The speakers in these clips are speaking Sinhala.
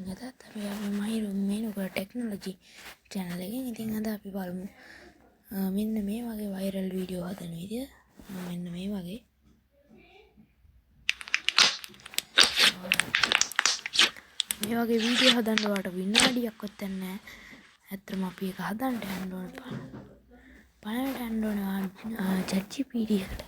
ඉතින් අදත් අපි මහිරු මේනුක ටෙක්නොලොජි channel එකෙන්. ඉතින් අද අපි බලමු මෙන්න මේ වගේ viral video හදන විදිය. මෙන්න මේ වගේ video හදන්න ඔයාලට විනාඩියක්වත් නැහැ. ඇත්තටම අපි ඒක හදන්න යන්න ඕන. පළවෙනිට යන්න ඕන ChatGPT එකට.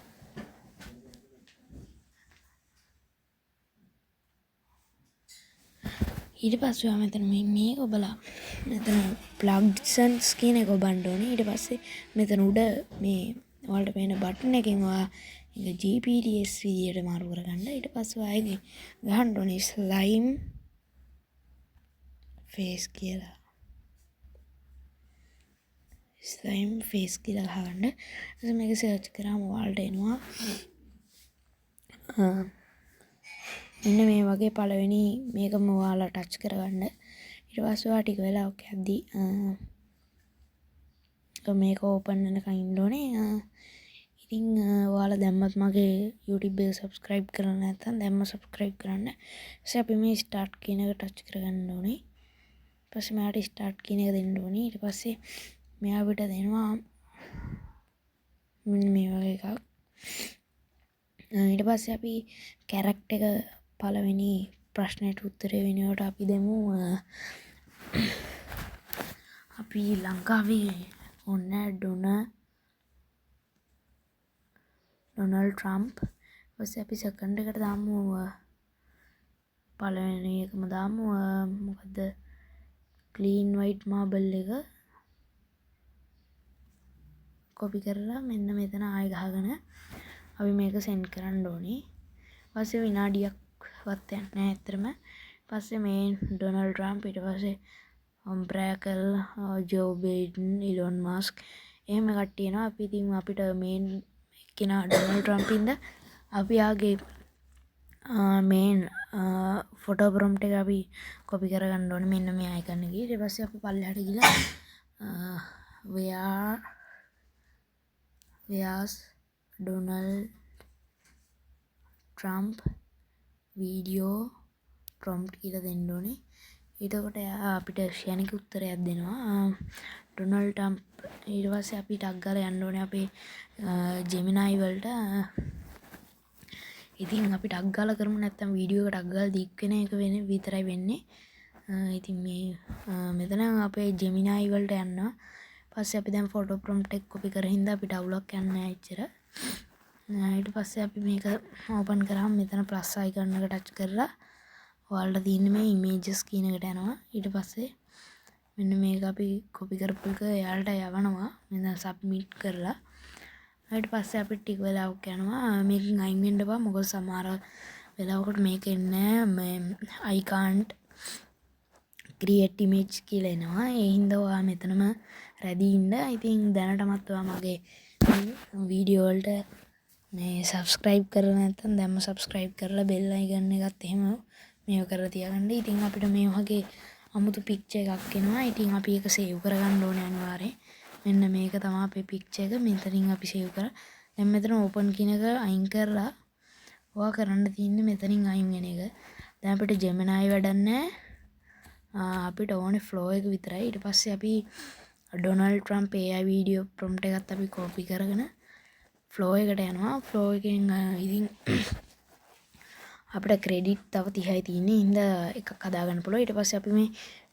ඊට පස්සේ මෙතන මේක ඔබලා මෙතන plugins කියන එක ඔබන්න ඕනේ. ඊට පස්සේ මෙතන උඩ මේ ඔයාලට පේන බටන් එකෙන් ඔයා ඒක GPS විදියට මාරු කරගන්න. ඊට පස්සේ ඔයාගේ ගහන්න ඕනේ slime face කියලා. slime face කියලා ගහන්න. ඊට මේක search කරාම ඔයාලට එනවා මෙන්න මේ වගේ පළවෙනි මේකම ඔයාලා ටච් කරගන්න. ඊට පස්සේ ඔයා ටික වෙලාවක් යද්දී මේක ඕපන් වෙනකන් ඉන්න ඕනේ. ඉතින් ඔයාලා දැම්මත් මගේ YouTube එක subscribe කරලා නැත්නම් දැම්ම subscribe කරන්න. ඊට අපි මේ start කියන එක ටච් කරගන්න ඕනේ. ඊට පස්සේ මෙයාට start කියන එක දෙන්න ඕනේ. ඊට පස්සේ මෙයා අපිට දෙනවා මෙන්න මේ වගේ එකක්. ඊට පස්සේ අපි character එක පළවෙනි ප්‍රශ්නෙට උත්තරේ වෙනුවට අපි දෙමු අපි ලංකාවේ ඔන්න ඩොනල්ඩ් ට්‍රම්ප්. ඊපස්සේ අපි සෙකන්ඩ් එකට දාමු පළවෙනි එකම දාමු මොකද්ද ක්ලීන් වයිට් මාබල් එක කොපි කරලා මෙන්න මෙතන ආයෙ ගහගෙන අපි මේක සෙන්ඩ් කරන්න ඕනේ. ඊපස්සේ විනාඩියක්වත් යන්නේ නැහැ ඇත්තටම. ඊපස්සේ මේ ඩොනල්ඩ් ට්‍රම්ප් ඊට පස්සේ බ්‍රැකල් ජෝ බයිඩන් ඉලොන් මස්ක් එහෙම කට්ටිය එනවා. අපි ඉතින් අපිට මේන් කෙනා ඩොනල්ඩ් ට්‍රම්ප් ඉඳ අපි ආගේ මේන් ෆොටෝ ප්‍රොම්ප්ට් එක අපි කොපි කරගන්න ඕනේ මෙන්න මේ අයිකන් එකේ. ඊට පස්සේ අපි පල්ලෙහාට ගිහලා where's Donald Trump video prompt කියලා දෙන්න ඕනේ. එතකොට අපිට ශනික උත්තරයක් දෙනවා ඩොනල්ඩ් ට්‍රම්ප්. ඊට පස්සේ අපි ටග් ගාලා යන්න ඕනේ අපේ Gemini වලට. ඉතින් අපි ටග් ගාලා කරමු නැත්නම් වීඩියෝ එක ටග් ගාලා දීක් වෙන එක වෙන්නේ විතරයි වෙන්නේ. ඉතින් මේ මෙතන අපේ Gemini වලට යනවා. පස්සේ අපි දැන් ෆොටෝ ප්‍රොම්ප්ට් එක කොපි කරලා හින්දා අපිට අවුලක් යන්නේ නැහැ එච්චර. ඊට පස්සේ අපි මේක ඕපන් කරාම මෙතන ප්ලස් අයිකන් එක ටච් කරලා ඔයාලට තියෙන්නේ මේ ඉමේජස් කියන එකට යනවා. ඊට පස්සේ මෙන්න මේක අපි කොපි කරපු එක එයාලට යවනවා. මෙතන සබ්මිට් කරලා ඊට පස්සේ අපිට ටික වෙලාවක් යනවා මේකෙන් අයින් වෙන්න බෑ. මොකද සමහර වෙලාවකට මේක එන්නේ මේ I can't create image කියලා එනවා. ඒ හින්දා ඔයා මෙතනම රැඳී ඉන්න. ඉතින් දැනටමත් ඔයා මගේ වීඩියෝ වලට මේ subscribe කරලා නැත්නම් දැම්ම subscribe කරලා bell icon එකත් එහෙම මේව කරලා තියාගන්න. ඉතින් අපිට මේ වගේ අමුතු picture එකක් එනවා. ඉතින් අපි ඒක save කරගන්න ඕනේ අනිවාර්යෙන්. මෙන්න මේක තමයි අපේ picture එක. මෙතනින් අපි save කරා. දැන් මෙතන open කියන එක අයින් කරලා ඔයා කරන්න තියෙන්නේ මෙතනින් අයින් වෙන එක. දැන් අපිට Gemini වැඩක් නැහැ. අපිට ඕනේ flow එක විතරයි. ඊට පස්සේ අපි Donald Trump AI video prompt එකත් අපි කෝපි කරගෙන flow එකට යනවා. flow එකෙන් ඉතින් අපිට ක්‍රෙඩිට් තව 30යි තියෙන්නේ. හින්දා එකක් හදාගන්න පුළුවන්. ඊට පස්සේ අපි මේ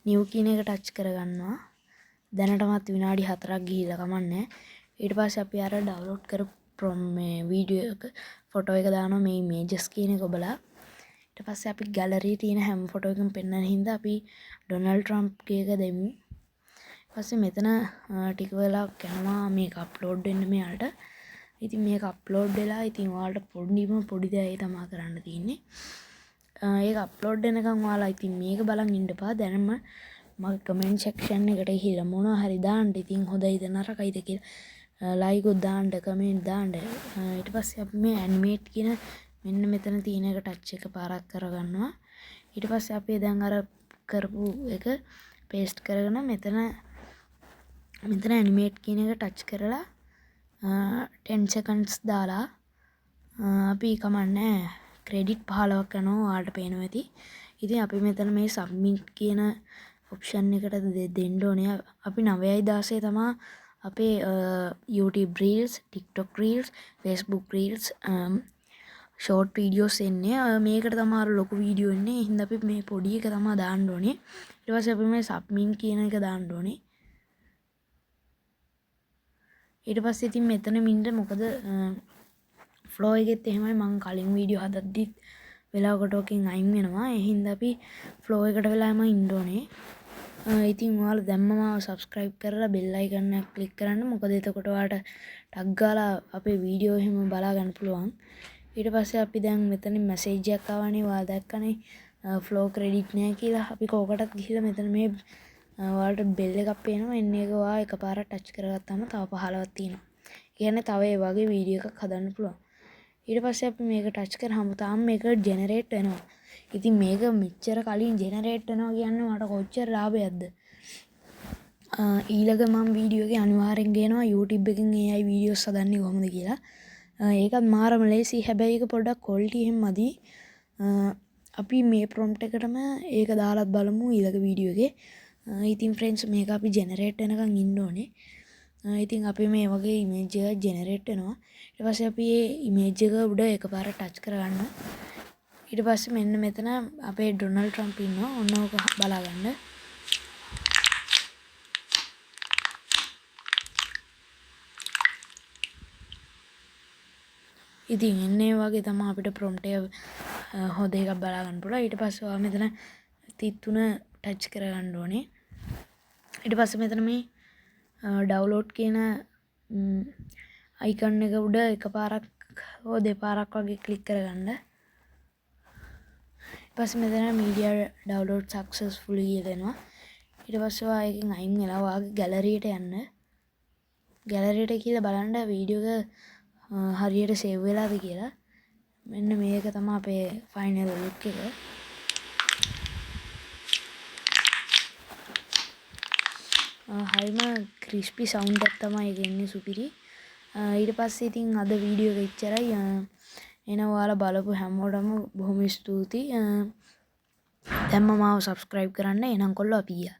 new කියන එක ටච් කරගන්නවා. දැනටමත් විනාඩි 4ක් ගිහිල්ලා කමන්නේ. ඊට පස්සේ අපි අර ඩවුන්ලෝඩ් කරපු මේ වීඩියෝ එක ෆොටෝ එක දානවා මේ images කියන එක ඔබලා. ඊට පස්සේ අපි ගැලරි තියෙන හැම ෆොටෝ එකම පෙන්වන හින්දා අපි ඩොනල්ඩ් ට්‍රම්ප් එක දෙමු. ඊට පස්සේ මෙතන ටික වෙලාවක් යනවා මේක අප්ලෝඩ් වෙන්න මෙයාලට. ඉතින් මේක අප්ලෝඩ් වෙලා ඉතින් ඔයාලට පොඩි දෙයක් තමයි කරන්න තියෙන්නේ. ඒක අප්ලෝඩ් වෙනකන් ඔයාලා ඉතින් මේක බලන් ඉන්න එපා. දැන්ම මගේ කමෙන්ට් සෙක්ෂන් එකට ගිහලා මොනවා හරි දාන්න. ඉතින් හොඳයිද නරකයිද කියලා ලයික් උත් දාන්න කමෙන්ට් දාන්න. ඊට පස්සේ අපි මේ ඇනිමේට් කියන මෙන්න මෙතන තියෙන එක ටච් එක පාරක් කරගන්නවා. ඊට පස්සේ අපි දැන් අර කරපු එක පේස්ට් කරගෙන මෙතන ඇනිමේට් කියන එක ටච් කරලා 10 seconds දාලා අපි කමන්නේ ක්‍රෙඩිට් 15ක් යනවා ඔයාලට පේනවා ඇති. ඉතින් අපි මෙතන මේ සබ්මිට් කියන ඔප්ෂන් එකට දෙන්න ඕනේ. අපි 9:16 තමයි අපේ YouTube Reels, TikTok Reels, Facebook Reels, short videos එන්නේ. මේකට තමයි අර ලොකු වීඩියෝ එන්නේ. ඒ හින්දා අපි මේ පොඩි එක තමයි දාන්න ඕනේ. ඊට පස්සේ අපි මේ සබ්මිට් කියන එක දාන්න ඕනේ. ඊට පස්සේ ඉතින් මෙතන මින්ද මොකද ෆ්ලෝ එකෙත් එහෙමයි මම කලින් වීඩියෝ හදද්දිත් වෙලාවකට ඔකින් අයින් වෙනවා. ඒ හින්දා අපි ෆ්ලෝ එකට වෙලාම ඉන්න ඕනේ. ඉතින් ඔයාලා දැම්මම subscribe කරලා bell icon එක click කරන්න. මොකද එතකොට ඔයාලට ටග් ගාලා අපේ වීඩියෝ එහෙම බලා ගන්න පුළුවන්. ඊට පස්සේ අපි දැන් මෙතනින් මැසේජ් එකක් ආවනේ ඔයාලා දැක්කනේ ෆ්ලෝ ක්‍රෙඩිට් නෑ කියලා. අපි කෝකටත් ගිහිල්ලා මෙතන මේ ඔයාලට බෙල් එකක් පේනවා. එන්නේ එක ඔයා එකපාරට ටච් කරගත්තාම තව 15ක් තියෙනවා. කියන්නේ තව ඒ වගේ වීඩියෝ එකක් හදන්න පුළුවන්. ඊට පස්සේ අපි මේක ටච් කරාම තාම මේක ජෙනරේට් වෙනවා. ඉතින් මේක මෙච්චර කලින් ජෙනරේට් වෙනවා කියන්නේ මට කොච්චර ලාභයක්ද? ඊළඟ මම වීඩියෝ එකේ අනිවාර්යෙන් ගේනවා YouTube එකෙන් AI වීඩියෝස් හදන්නේ කොහොමද කියලා. ඒකත් මාරම ලේසි. හැබැයි ඒක පොඩ්ඩක් quality එහෙම මදි. අපි මේ prompt එකටම ඒක දාලත් බලමු ඊළඟ වීඩියෝ එකේ. ඉතින් friends මේක අපි ජෙනරේට් වෙනකන් ඉන්න ඕනේ. ඉතින් අපි මේ වගේ image එක ජෙනරේට් වෙනවා. ඊට පස්සේ අපි මේ image එක උඩ එකපාර ටච් කරගන්න. ඊට පස්සේ මෙන්න මෙතන අපේ ඩොනල්ඩ් ට්‍රම්ප් ඉන්නවා. ඔන්න ඕක බලා ගන්න. ඉතින් එන්නේ වගේ තමයි අපිට prompt එක හොඳ එකක් බලා ගන්න පුළුවන්. ඊට පස්සේ ඔයා මෙතන 33 ටච් කරගන්න ඕනේ. ඊට පස්සේ මෙතන මේ ඩවුන්ලෝඩ් කියන අයිකන් එක උඩ එකපාරක් හෝ දෙපාරක් වගේ ක්ලික් කරගන්න. ඊට පස්සේ මෙතන media download successfully කියලා එනවා. ඊට පස්සේ ඔයා එකෙන් අයින් වෙලා ඔයාගේ ගැලරියට යන්න. ගැලරියට කියලා බලන්න වීඩියෝ එක හරියට සේව් වෙලාද කියලා. මෙන්න මේක තමයි අපේ ෆයිනල් ලුක් එක. හරිම ක්‍රිස්පි සවුන්ඩ් එකක් තමයි ඒක එන්නේ සුපිරි. ඊට පස්සේ ඉතින් අද වීඩියෝ එක ඉච්චරයි. එන ඔයාලා බලපු හැමෝටම බොහොම ස්තුතියි. දැන්ම මාව subscribe කරන්න. එහෙනම් කොල්ලෝ අපි ගියා.